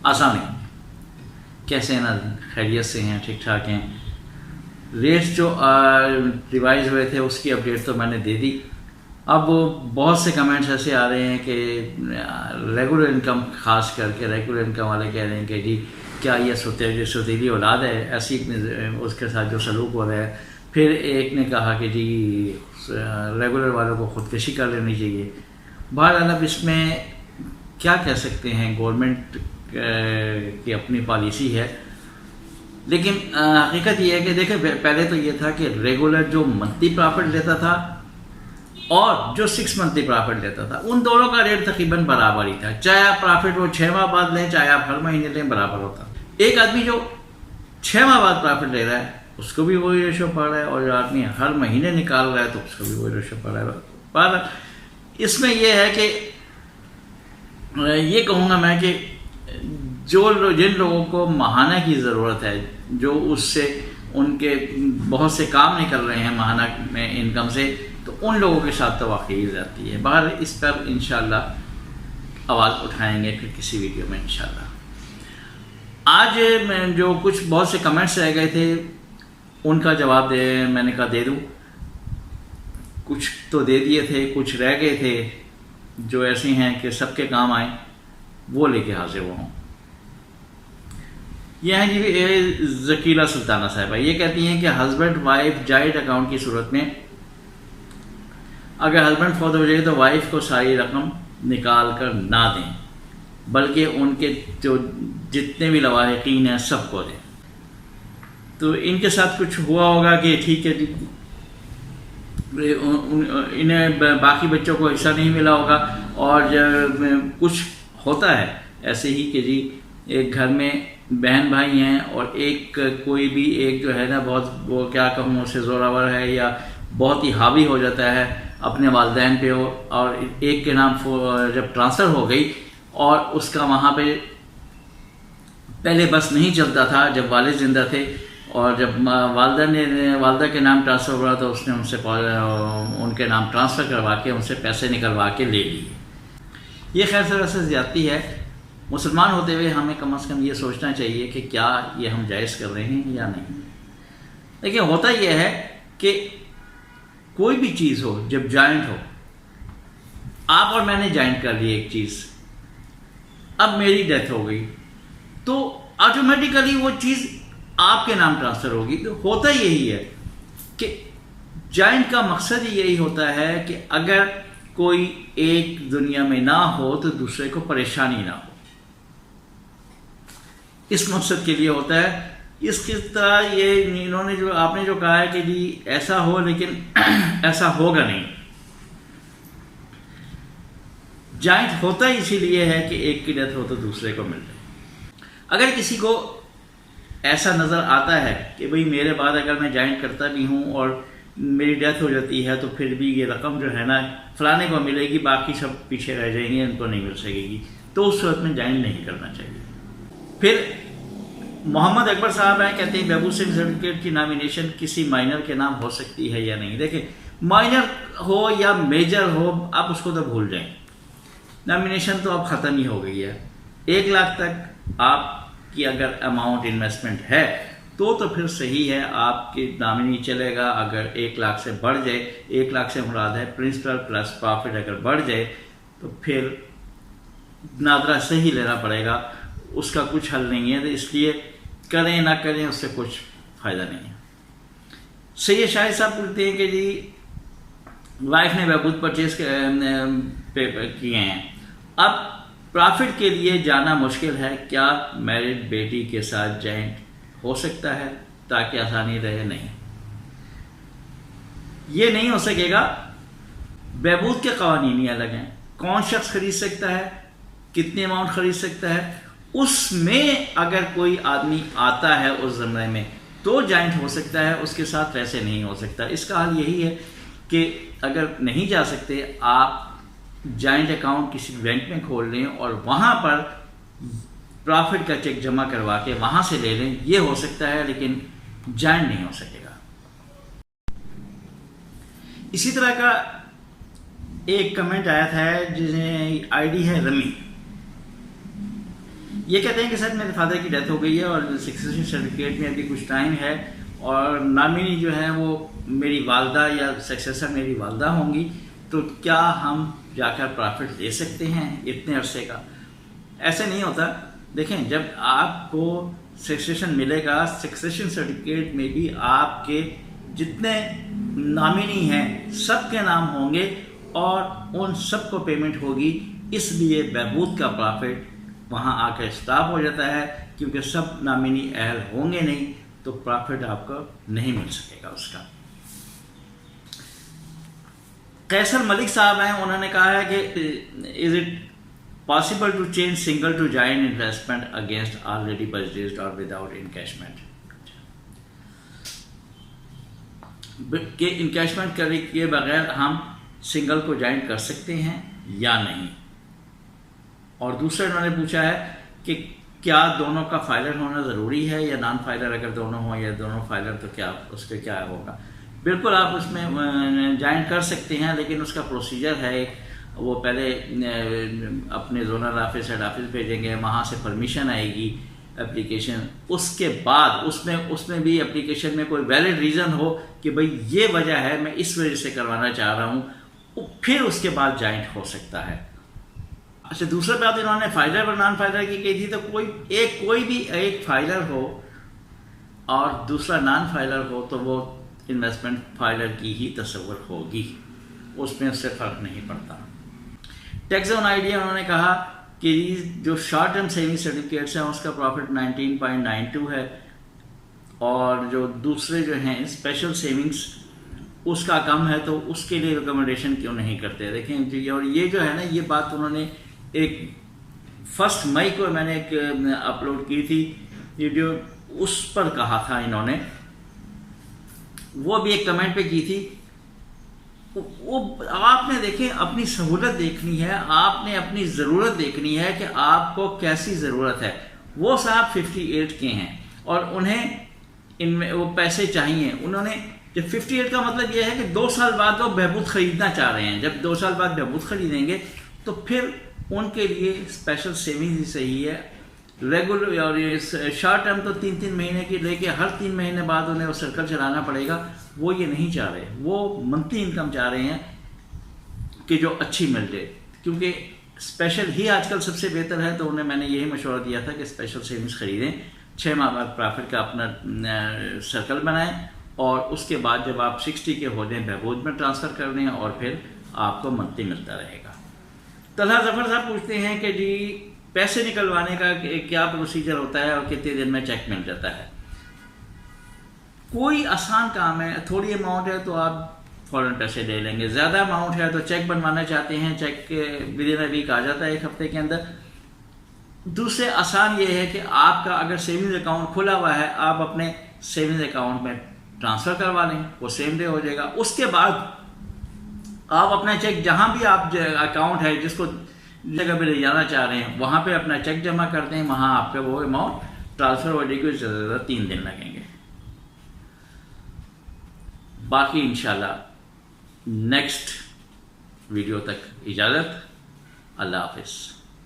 आसानी कैसे हैं ना, खैरियत से हैं, ठीक ठाक हैं। रेट्स जो रिवाइज हुए थे उसकी अपडेट तो मैंने दे दी। अब बहुत से कमेंट्स ऐसे आ रहे हैं कि रेगुलर इनकम, खास करके रेगुलर इनकम वाले कह रहे हैं कि जी क्या ये सौतेली औलाद है, ऐसी उसके साथ जो सलूक हो रहा है। फिर एक ने कहा कि जी रेगुलर वालों को ख़ुदकशी कर लेनी चाहिए। बहरहाल अब इसमें क्या कह सकते हैं, गवर्नमेंट की अपनी पॉलिसी है, लेकिन हकीकत ये है कि देखें, पहले तो ये था कि रेगुलर जो मंथली प्रॉफिट लेता था और जो 6 मंथली प्रॉफिट लेता था, उन दोनों का रेट तकरीबन बराबर ही था। चाहे आप प्रॉफिट वो 6 माह बाद लें, चाहे आप हर महीने लें, बराबर होता। एक आदमी जो 6 माह बाद प्रॉफिट ले रहा है उसको भी वही रेशो पड़ रहा है, और जो आदमी हर महीने निकाल रहा है तो उसको भी वही रेशो पड़ रहा है। पर इसमें यह है कि ये कहूँगा मैं कि जिन लोगों को महाना की ज़रूरत है, जो उससे उनके बहुत से काम निकल रहे हैं महाना में इनकम से, तो उन लोगों के साथ तो वाकई जाती है। बाहर इस पर इंशाल्लाह आवाज़ उठाएंगे फिर किसी वीडियो में इंशाल्लाह। आज जो कुछ बहुत से कमेंट्स रह गए थे उनका जवाब मैंने कहा दे दूँ। कुछ तो दे दिए थे, कुछ रह गए थे जो ऐसे हैं कि सबके काम आए, वो लेके हाजिर हुआ हूँ। यह है जी ज़कीला सुल्ताना साहिबा। ये कहती हैं कि हस्बैंड वाइफ जॉइंट अकाउंट की सूरत में अगर हस्बैंड फौत हो जाए तो वाइफ को सारी रकम निकाल कर ना दें, बल्कि उनके जो जितने भी लवाहिकीन हैं सबको दें। तो इनके साथ कुछ हुआ होगा कि ठीक है जी, इन्हें बाकी बच्चों को हिस्सा नहीं मिला होगा, और कुछ होता है ऐसे ही कि जी एक घर में बहन भाई हैं और एक कोई भी एक जो है ना बहुत, वो क्या कहूँ, उसे ज़ोरावर है या बहुत ही हावी हो जाता है अपने वालिदैन पे हो, और एक के नाम जब ट्रांसफ़र हो गई और उसका वहाँ पे पहले बस नहीं चलता था जब वालिद ज़िंदा थे, और जब वालदा के नाम ट्रांसफ़र हुआ तो उसने उनसे उनके नाम ट्रांसफ़र करवा के उनसे पैसे निकलवा के ले लिए। ये खैर से वैसे ज़्यादती है। मुसलमान होते हुए हमें कम से कम ये सोचना चाहिए कि क्या ये हम जायज़ कर रहे हैं या नहीं। लेकिन होता यह है कि कोई भी चीज़ हो, जब जॉइंट हो, आप और मैंने जॉइंट कर ली एक चीज़, अब मेरी डेथ हो गई तो ऑटोमेटिकली वो चीज़ आपके नाम ट्रांसफ़र होगी। तो होता यही है कि जॉइंट का मकसद ही यही होता है कि अगर कोई एक दुनिया में ना हो तो दूसरे को परेशानी ना हो, इस मकसद के लिए होता है। इसकी तरह ये इन्होंने जो आपने जो कहा है कि जी ऐसा हो, लेकिन ऐसा होगा नहीं। जॉइंट होता ही इसीलिए है कि एक की डेथ हो तो दूसरे को मिल जाए। अगर किसी को ऐसा नज़र आता है कि भाई मेरे बाद अगर मैं जॉइंट करता भी हूँ और मेरी डेथ हो जाती है तो फिर भी ये रकम जो है ना फलाने को मिलेगी, बाकी सब पीछे रह जाएंगे, उनको नहीं मिल सकेगी, तो उस सूरत में जॉइंट नहीं करना चाहिए। फिर मोहम्मद अकबर साहब हैं, कहते हैं बहबूद सिंह सर्टिफिकेट की नॉमिनेशन किसी माइनर के नाम हो सकती है या नहीं। देखें, माइनर हो या मेजर हो, आप उसको तो भूल जाएं, नॉमिनेशन तो अब ख़त्म ही हो गई है। 1 लाख तक आपकी अगर अमाउंट इन्वेस्टमेंट है तो फिर सही है, आपके नॉमिनी चलेगा। अगर 1 लाख से बढ़ जाए, 1 लाख से मुराद है प्रिंसिपल प्लस प्रॉफिट, अगर बढ़ जाए तो फिर नादरा से ही लेना पड़ेगा, उसका कुछ हल नहीं है। तो इसलिए करें ना करें उससे कुछ फ़ायदा नहीं है। सैयद शाहिद साहब पूछते हैं कि जी वाइफ ने बहबूद परचेज किए हैं, अब प्रॉफिट के लिए जाना मुश्किल है, क्या मैरिड बेटी के साथ जॉइंट हो सकता है ताकि आसानी रहे? नहीं, ये नहीं हो सकेगा। बहबूद के कवानीन ही अलग हैं। कौन शख्स खरीद सकता है, कितनी अमाउंट खरीद सकता है, उसमें अगर कोई आदमी आता है उस ज़माने में तो जॉइंट हो सकता है, उसके साथ वैसे नहीं हो सकता। इसका हाल यही है कि अगर नहीं जा सकते, आप जॉइंट अकाउंट किसी बैंक में खोल लें और वहाँ पर प्रॉफिट का चेक जमा करवा के वहाँ से ले लें, ये हो सकता है, लेकिन जॉइंट नहीं हो सकेगा। इसी तरह का एक कमेंट आया था जिसमें आईडी है रमी। یہ کہتے ہیں کہ سر میرے فادر کی ڈیتھ ہو گئی ہے اور سکسیشن سرٹیفکیٹ میں ابھی کچھ ٹائم ہے اور نامینی جو ہے وہ میری والدہ یا سکسیسر میری والدہ ہوں گی، تو کیا ہم جا کر پرافٹ لے سکتے ہیں اتنے عرصے کا؟ ایسے نہیں ہوتا. دیکھیں جب آپ کو سکسیشن ملے گا، سکسیشن سرٹیفکیٹ میں بھی آپ کے جتنے نامینی ہیں سب کے نام ہوں گے اور ان سب کو پیمنٹ ہوگی. اس لیے بہبود کا پرافٹ وہاں آ کر اسٹاپ ہو جاتا ہے، کیونکہ سب نامینی اہل ہوں گے نہیں تو پرافٹ آپ کو نہیں مل سکے گا اس کا. قیصر ملک صاحب ہیں، انہوں نے کہا ہے کہ is it possible to change single to joint investment against already purchased اور وداؤٹ انکیشمنٹ، کہ انکیشمنٹ کے بغیر ہم سنگل کو جوائنٹ کر سکتے ہیں یا نہیں. اور دوسرا انہوں نے پوچھا ہے کہ کیا دونوں کا فائلر ہونا ضروری ہے یا نان فائلر اگر دونوں ہوں یا دونوں فائلر تو کیا اس کے کیا ہوگا؟ بالکل آپ اس میں جوائن کر سکتے ہیں، لیکن اس کا پروسیجر ہے. وہ پہلے اپنے زونل آفس ہیڈ آفس بھیجیں گے، وہاں سے پرمیشن آئے گی اپلیکیشن، اس کے بعد اس میں بھی اپلیکیشن میں کوئی ویلڈ ریزن ہو کہ بھئی یہ وجہ ہے میں اس وجہ سے کروانا چاہ رہا ہوں، پھر اس کے بعد جوائنٹ ہو سکتا ہے. اچھا دوسرا بات انہوں نے فائلر اور نان فائلر کی کہی تھی، تو کوئی بھی ایک فائلر ہو اور دوسرا نان فائلر ہو تو وہ انویسٹمنٹ فائلر کی ہی تصور ہوگی، اس میں اس سے فرق نہیں پڑتا. ٹیکس آن آئیڈیا انہوں نے کہا کہ جو شارٹ ٹرم سیونگ سرٹیفکیٹس ہیں اس کا پروفٹ 19.92 ہے، اور جو دوسرے جو ہیں اسپیشل سیونگس اس کا کم ہے، تو اس کے لیے ریکمنڈیشن کیوں نہیں کرتے؟ دیکھیں اور یہ جو ہے نا، یہ بات انہوں نے ایک 1 مئی کو میں نے ایک اپلوڈ کی تھی ویڈیو، اس پر کہا تھا انہوں نے، وہ بھی ایک کمنٹ پہ کی تھی. وہ آپ نے دیکھیں اپنی سہولت دیکھنی ہے، آپ نے اپنی ضرورت دیکھنی ہے کہ آپ کو کیسی ضرورت ہے. وہ صاحب 58 کے ہیں اور انہیں ان میں وہ پیسے چاہیے. انہوں نے جب 58 کا مطلب یہ ہے کہ 2 سال بعد وہ بہبود خریدنا چاہ رہے ہیں. جب 2 سال بعد بہبود خریدیں گے تو پھر ان کے لیے اسپیشل سیونگ ہی صحیح ہے. ریگولر اور شارٹ ٹرم تو 3 مہینے کی لے کے ہر 3 مہینے بعد انہیں وہ سرکل چلانا پڑے گا. وہ یہ نہیں چاہ رہے، وہ منتھلی انکم چاہ رہے ہیں کہ جو اچھی مل جائے، کیونکہ اسپیشل ہی آج کل سب سے بہتر ہے. تو انہیں میں نے یہی مشورہ دیا تھا کہ اسپیشل سیونگس خریدیں، 6 ماہ بعد پرافٹ کا اپنا سرکل بنائیں، اور اس کے بعد جب آپ 60 کے ہو جائیں بہبود میں ٹرانسفر کر دیں، اور پھر آپ کو منتھلی ملتا رہے گا. طلحہ ظفر صاحب پوچھتے ہیں کہ جی پیسے نکلوانے کا کیا پروسیجر ہوتا ہے اور کتنے دن میں چیک مل جاتا ہے؟ کوئی آسان کام ہے. تھوڑی اماؤنٹ ہے تو آپ فوراً پیسے لے لیں گے، زیادہ اماؤنٹ ہے تو چیک بنوانا چاہتے ہیں، چیک ود ان ویک آ جاتا ہے، 1 ہفتے کے اندر. دوسرے آسان یہ ہے کہ آپ کا اگر سیونگز اکاؤنٹ کھلا ہوا ہے، آپ اپنے سیونگز اکاؤنٹ میں ٹرانسفر کروا لیں، وہ سیم ڈے ہو جائے گا. اس کے بعد آپ اپنا چیک جہاں بھی آپ اکاؤنٹ ہے جس کو جگہ پہ لے جانا چاہ رہے ہیں وہاں پہ اپنا چیک جمع کرتے ہیں، وہاں آپ کا وہ اماؤنٹ ٹرانسفر ہو جائے گی. زیادہ 3 دن لگیں گے. باقی انشاءاللہ نیکسٹ ویڈیو تک اجازت. اللہ حافظ.